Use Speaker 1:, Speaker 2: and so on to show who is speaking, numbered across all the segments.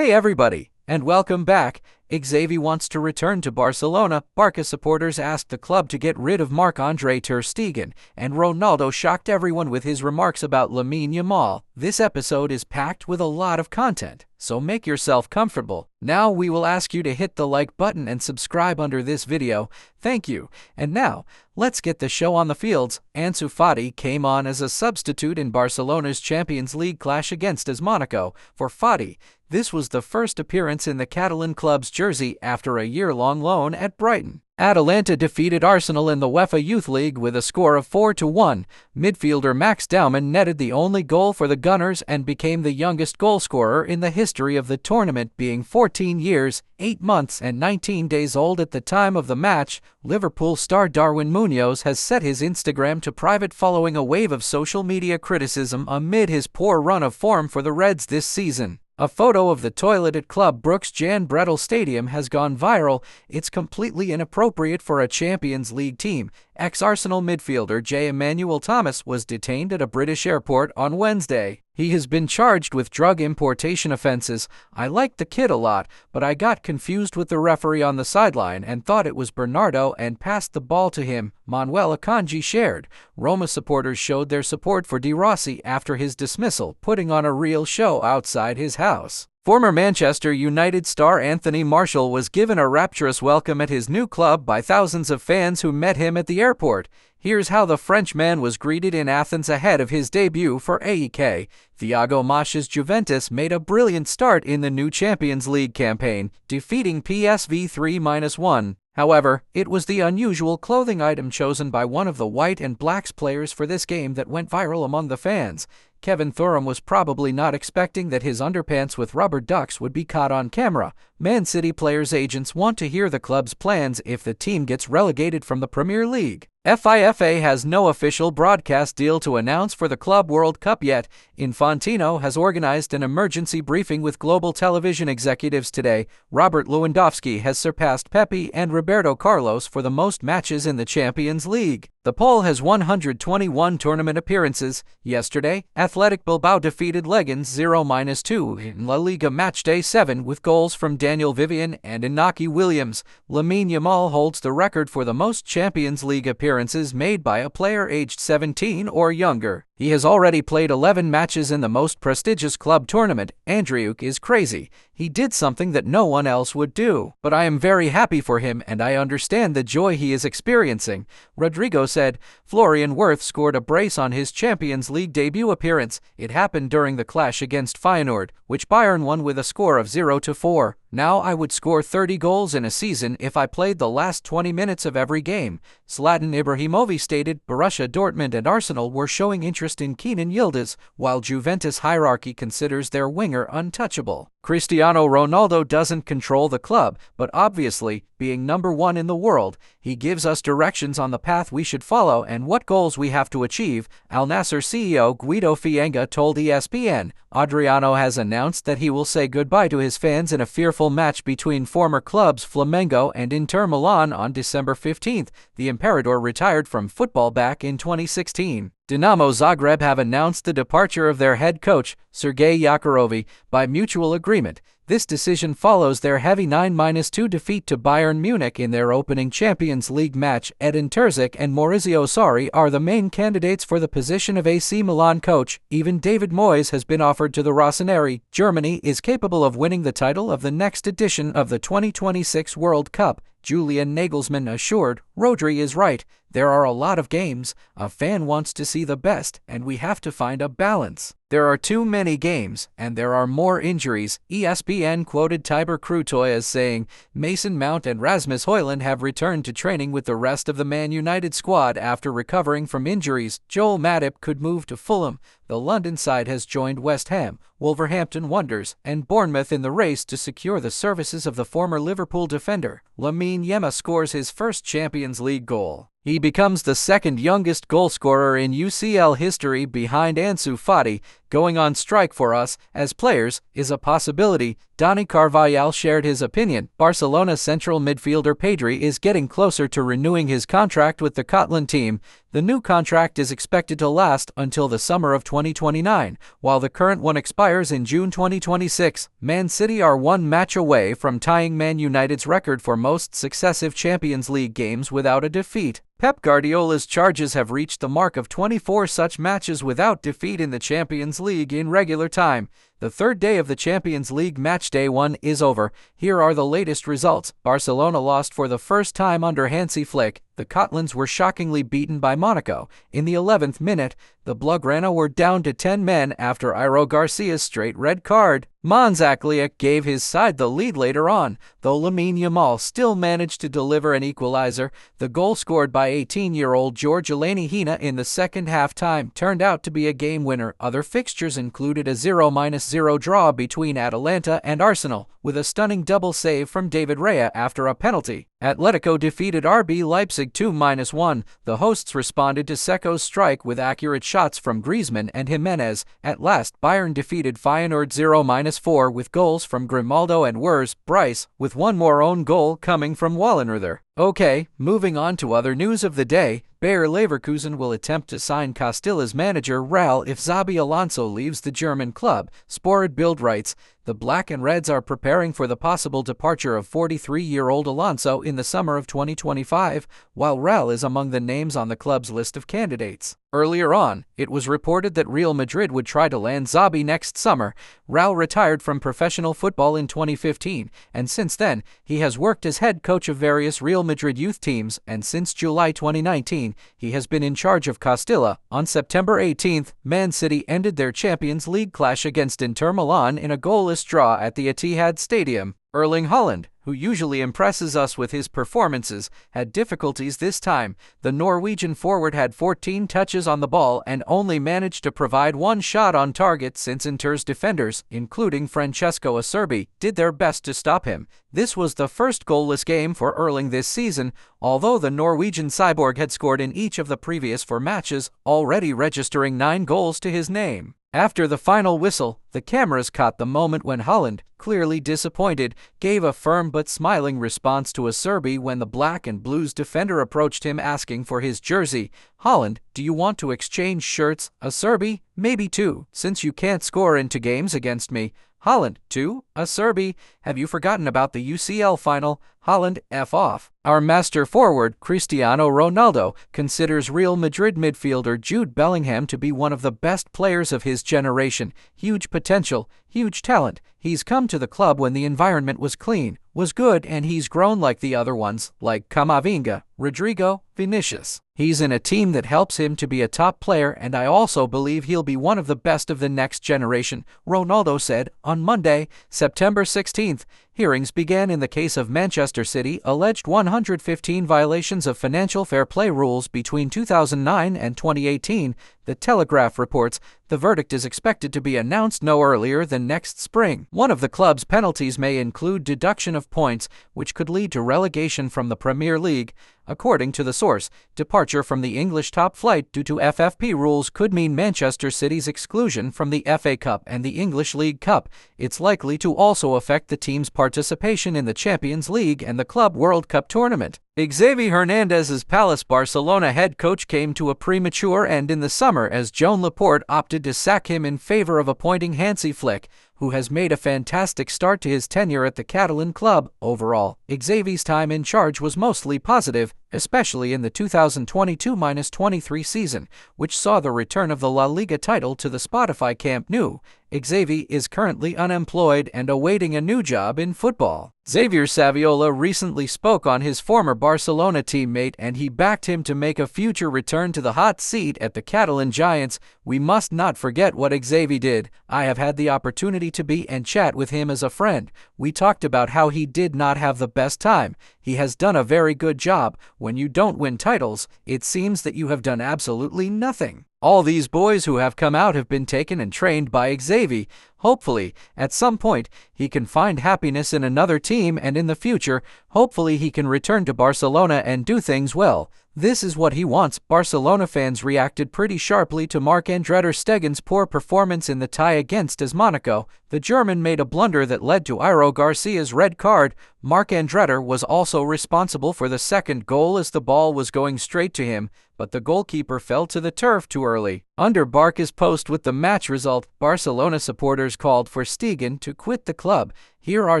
Speaker 1: Hey everybody, and welcome back. Xavi wants to return to Barcelona. Barca supporters asked the club to get rid of Marc-Andre ter Stegen, and Ronaldo shocked everyone with his remarks about Lamine Yamal. This episode is packed with a lot of content, so make yourself comfortable. Now we will ask you to hit the like button and subscribe under this video. Thank you. And now, let's get the show on the fields. Ansu Fati came on as a substitute in Barcelona's Champions League clash against AS Monaco. For Fati, this was the first appearance in the Catalan club's jersey after a year-long loan at Brighton. Atalanta defeated Arsenal in the UEFA Youth League with a score of 4-1. Midfielder Max Daumann netted the only goal for the Gunners and became the youngest goalscorer in the history of the tournament, being 14 years, 8 months and 19 days old at the time of the match. Liverpool star Darwin Munoz has set his Instagram to private following a wave of social media criticism amid his poor run of form for the Reds this season. A photo of the toilet at Club Brugge's Jan Breidel Stadium has gone viral. It's completely inappropriate for a Champions League team. Ex-Arsenal midfielder J. Emmanuel Thomas was detained at a British airport on Wednesday. He has been charged with drug importation offenses. I liked the kid a lot, but I got confused with the referee on the sideline and thought it was Bernardo and passed the ball to him, Manuel Akanji shared. Roma supporters showed their support for De Rossi after his dismissal, putting on a real show outside his house. Former Manchester United star Anthony Martial was given a rapturous welcome at his new club by thousands of fans who met him at the airport. Here's how the Frenchman was greeted in Athens ahead of his debut for AEK. Thiago Motta's Juventus made a brilliant start in the new Champions League campaign, defeating PSV 3-1. However, it was the unusual clothing item chosen by one of the White and Blacks players for this game that went viral among the fans. Kevin Thuram was probably not expecting that his underpants with rubber ducks would be caught on camera. Man City players' agents want to hear the club's plans if the team gets relegated from the Premier League. FIFA has no official broadcast deal to announce for the Club World Cup yet. Infantino has organized an emergency briefing with global television executives today. Robert Lewandowski has surpassed Pepe and Roberto Carlos for the most matches in the Champions League. The Pole has 121 tournament appearances. Yesterday, Athletic Bilbao defeated Leganés 0-2 in La Liga Matchday 7 with goals from Daniel Vivian and Inaki Williams. Lamine Yamal holds the record for the most Champions League appearances made by a player aged 17 or younger. He has already played 11 matches in the most prestigious club tournament. Andriuk is crazy. He did something that no one else would do. But I am very happy for him and I understand the joy he is experiencing. Rodrigo said. Florian Wirth scored a brace on his Champions League debut appearance. It happened during the clash against Feyenoord, which Bayern won with a score of 0-4. Now I would score 30 goals in a season if I played the last 20 minutes of every game. Zlatan Ibrahimovic stated. Borussia Dortmund and Arsenal were showing interest in Kenan Yildiz, while Juventus hierarchy considers their winger untouchable. Cristiano Ronaldo doesn't control the club, but obviously, being number one in the world, he gives us directions on the path we should follow and what goals we have to achieve, Al Nassr CEO Guido Fienga told ESPN. Adriano has announced that he will say goodbye to his fans in a fearful match between former clubs Flamengo and Inter Milan on December 15th. The Imperador retired from football back in 2016. Dinamo Zagreb have announced the departure of their head coach, Sergej Yakarovic, by mutual agreement. This decision follows their heavy 9-2 defeat to Bayern Munich in their opening Champions League match. Edin Terzic and Maurizio Sarri are the main candidates for the position of AC Milan coach. Even David Moyes has been offered to the Rossoneri. Germany is capable of winning the title of the next edition of the 2026 World Cup. Julian Nagelsmann assured. Rodri is right. There are a lot of games. A fan wants to see the best, and we have to find a balance. There are too many games, and there are more injuries. ESPN quoted Tiber Crutoy as saying, Mason Mount and Rasmus Højlund have returned to training with the rest of the Man United squad after recovering from injuries. Joel Matip could move to Fulham. The London side has joined West Ham, Wolverhampton Wanderers, and Bournemouth in the race to secure the services of the former Liverpool defender. Lamine Yamal scores his first Champions League goal. He becomes the second youngest goalscorer in UCL history behind Ansu Fati. Going on strike for us, as players, is a possibility. Dani Carvajal shared his opinion. Barcelona central midfielder Pedri is getting closer to renewing his contract with the Catalan team. The new contract is expected to last until the summer of 2029, while the current one expires in June 2026. Man City are one match away from tying Man United's record for most successive Champions League games without a defeat. Pep Guardiola's charges have reached the mark of 24 such matches without defeat in the Champions League in regular time. The third day of the Champions League match day 1 is over. Here are the latest results. Barcelona lost for the first time under Hansi Flick. The Catalans were shockingly beaten by Monaco. In the 11th minute, the Blaugrana were down to 10 men after Iro Garcia's straight red card. Manzakliak gave his side the lead later on, though Lamine Yamal still managed to deliver an equalizer. The goal scored by 18-year-old George Eleni Hina in the second half-time turned out to be a game winner. Other fixtures included a 0-0 draw between Atalanta and Arsenal, with a stunning double save from David Raya after a penalty. Atletico defeated RB Leipzig 2-1. The hosts responded to Seco's strike with accurate shots from Griezmann and Jimenez. At last, Bayern defeated Feyenoord 0-4 with goals from Grimaldo and Wurs Bryce, with one more own goal coming from Wallenreuther. Okay, moving on to other news of the day. Bayer Leverkusen will attempt to sign Castilla's manager Raul if Xabi Alonso leaves the German club. Sport Bild writes, the Black and Reds are preparing for the possible departure of 43-year-old Alonso in the summer of 2025, while Raul is among the names on the club's list of candidates. Earlier on, it was reported that Real Madrid would try to land Xabi next summer. Raul retired from professional football in 2015, and since then, he has worked as head coach of various Real Madrid youth teams, and since July 2019, he has been in charge of Castilla. On September 18th, Man City ended their Champions League clash against Inter Milan in a goalless draw at the Etihad Stadium. Erling Haaland, who usually impresses us with his performances, had difficulties this time. The Norwegian forward had 14 touches on the ball and only managed to provide one shot on target since Inter's defenders, including Francesco Acerbi, did their best to stop him. This was the first goalless game for Erling this season, although the Norwegian cyborg had scored in each of the previous 4 matches, already registering 9 goals to his name. After the final whistle, the cameras caught the moment when Haaland, clearly disappointed, gave a firm but smiling response to Acerbi when the Black and Blues defender approached him asking for his jersey. Haaland, do you want to exchange shirts? Acerbi, maybe 2, since you can't score into games against me. Haaland, 2, Acerbi, have you forgotten about the UCL final? Haaland, F off. Our master forward, Cristiano Ronaldo, considers Real Madrid midfielder Jude Bellingham to be one of the best players of his generation. Huge potential, huge talent. He's come to the club when the environment was clean, was good, and he's grown like the other ones, like Camavinga, Rodrigo, Vinicius. He's in a team that helps him to be a top player, and I also believe he'll be one of the best of the next generation, Ronaldo said. On Monday, September 16th, hearings began in the case of Manchester City alleged 115 violations of financial fair play rules between 2009 and 2018. The Telegraph reports the verdict is expected to be announced no earlier than next spring. One of the club's penalties may include deduction of points, which could lead to relegation from the Premier League. According to the source, departure from the English top flight due to FFP rules could mean Manchester City's exclusion from the FA Cup and the English League Cup. It's likely to also affect the team's participation in the Champions League and the Club World Cup tournament. Xavi Hernandez's Palace Barcelona head coach came to a premature end in the summer as Joan Laporte opted to sack him in favor of appointing Hansi Flick, who has made a fantastic start to his tenure at the Catalan club. Overall, Xavi's time in charge was mostly positive, especially in the 2022-23 season, which saw the return of the La Liga title to the Spotify Camp Nou. Xavi is currently unemployed and awaiting a new job in football. Xavier Saviola recently spoke on his former Barcelona teammate, and he backed him to make a future return to the hot seat at the Catalan Giants. We must not forget what Xavi did. I have had the opportunity to be and chat with him as a friend. We talked about how he did not have the best time. He has done a very good job. When you don't win titles, it seems that you have done absolutely nothing. All these boys who have come out have been taken and trained by Xavi. Hopefully, at some point, he can find happiness in another team, and in the future, hopefully he can return to Barcelona and do things well. This is what he wants. Barcelona fans reacted pretty sharply to Marc-Andre ter Stegen's poor performance in the tie against AS Monaco. The German made a blunder that led to Iro Garcia's red card. Marc-Andre ter was also responsible for the second goal as the ball was going straight to him, but the goalkeeper fell to the turf too early. Under Barca's post with the match result, Barcelona supporters called for Stegen to quit the club. Here are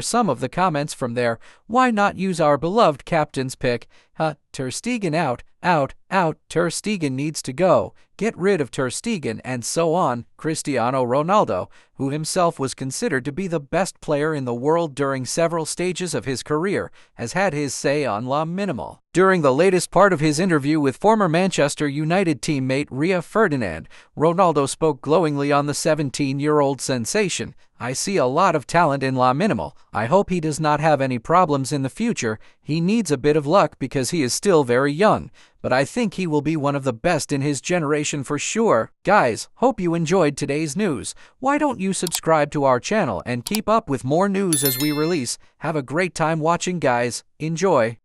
Speaker 1: some of the comments from there. Why not use our beloved captain's pick? Ter Stegen out, out, out, Ter Stegen needs to go. Get rid of Ter Stegen, and so on. Cristiano Ronaldo, who himself was considered to be the best player in the world during several stages of his career, has had his say on La Minimal. During the latest part of his interview with former Manchester United teammate Rio Ferdinand, Ronaldo spoke glowingly on the 17-year-old sensation. I see a lot of talent in La Minimal. I hope he does not have any problems in the future. He needs a bit of luck because he is still very young, but I think he will be one of the best in his generation for sure. Guys, hope you enjoyed today's news. Why don't you subscribe to our channel and keep up with more news as we release? Have a great time watching, guys. Enjoy.